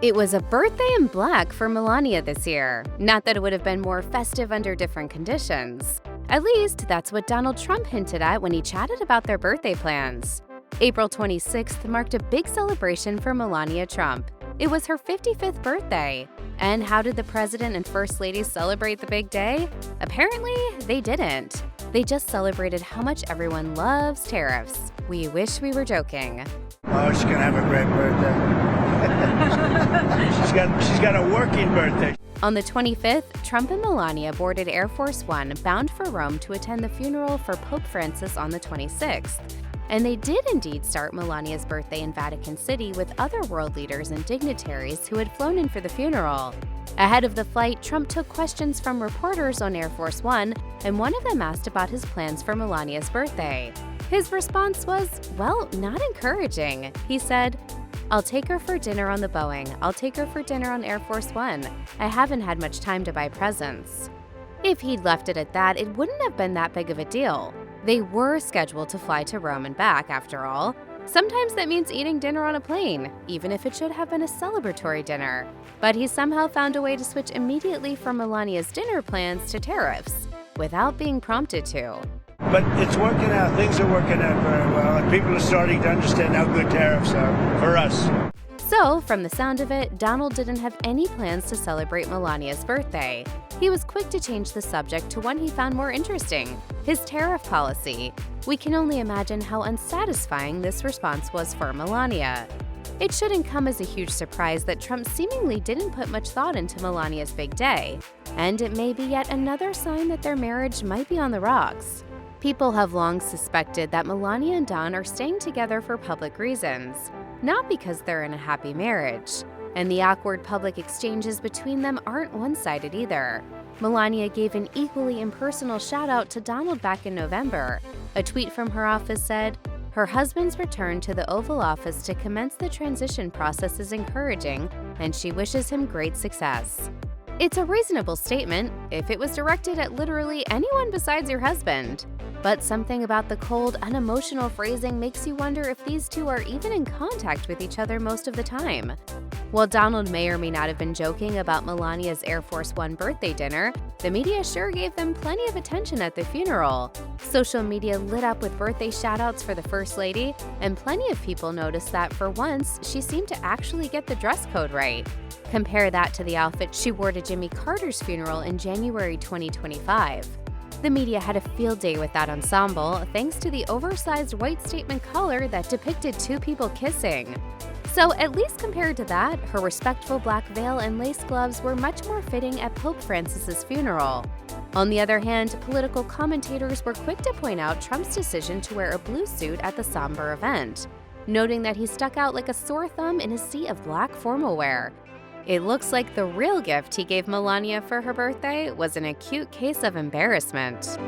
It was a birthday in black for Melania this year. Not that it would have been more festive under different conditions. At least, that's what Donald Trump hinted at when he chatted about their birthday plans. April 26th marked a big celebration for Melania Trump. It was her 55th birthday. And how did the president and first lady celebrate the big day? Apparently, they didn't. They just celebrated how much everyone loves tariffs. We wish we were joking. Oh, she's gonna have a great birthday. she's got a working birthday. On the 25th, Trump and Melania boarded Air Force One bound for Rome to attend the funeral for Pope Francis on the 26th. And they did indeed start Melania's birthday in Vatican City with other world leaders and dignitaries who had flown in for the funeral. Ahead of the flight, Trump took questions from reporters on Air Force One, and one of them asked about his plans for Melania's birthday. His response was, well, not encouraging. He said, "I'll take her for dinner on the Boeing. I'll take her for dinner on Air Force One. I haven't had much time to buy presents." If he'd left it at that, it wouldn't have been that big of a deal. They were scheduled to fly to Rome and back, after all. Sometimes that means eating dinner on a plane, even if it should have been a celebratory dinner. But he somehow found a way to switch immediately from Melania's dinner plans to tariffs, without being prompted to. But it's working out. Things are working out very well, and people are starting to understand how good tariffs are for us. So, from the sound of it, Donald didn't have any plans to celebrate Melania's birthday. He was quick to change the subject to one he found more interesting, his tariff policy. We can only imagine how unsatisfying this response was for Melania. It shouldn't come as a huge surprise that Trump seemingly didn't put much thought into Melania's big day, and it may be yet another sign that their marriage might be on the rocks. People have long suspected that Melania and Don are staying together for public reasons, not because they're in a happy marriage. And the awkward public exchanges between them aren't one-sided either. Melania gave an equally impersonal shout-out to Donald back in November. A tweet from her office said, "Her husband's return to the Oval Office to commence the transition process is encouraging, and she wishes him great success." It's a reasonable statement if it was directed at literally anyone besides your husband. But something about the cold, unemotional phrasing makes you wonder if these two are even in contact with each other most of the time. While Donald may or may not have been joking about Melania's Air Force One birthday dinner, the media sure gave them plenty of attention at the funeral. Social media lit up with birthday shoutouts for the First Lady, and plenty of people noticed that for once, she seemed to actually get the dress code right. Compare that to the outfit she wore to Jimmy Carter's funeral in January 2025. The media had a field day with that ensemble, thanks to the oversized white statement color that depicted two people kissing. So, at least compared to that, her respectful black veil and lace gloves were much more fitting at Pope Francis's funeral. On the other hand, political commentators were quick to point out Trump's decision to wear a blue suit at the somber event, noting that he stuck out like a sore thumb in a sea of black formal wear. It looks like the real gift he gave Melania for her birthday was an acute case of embarrassment.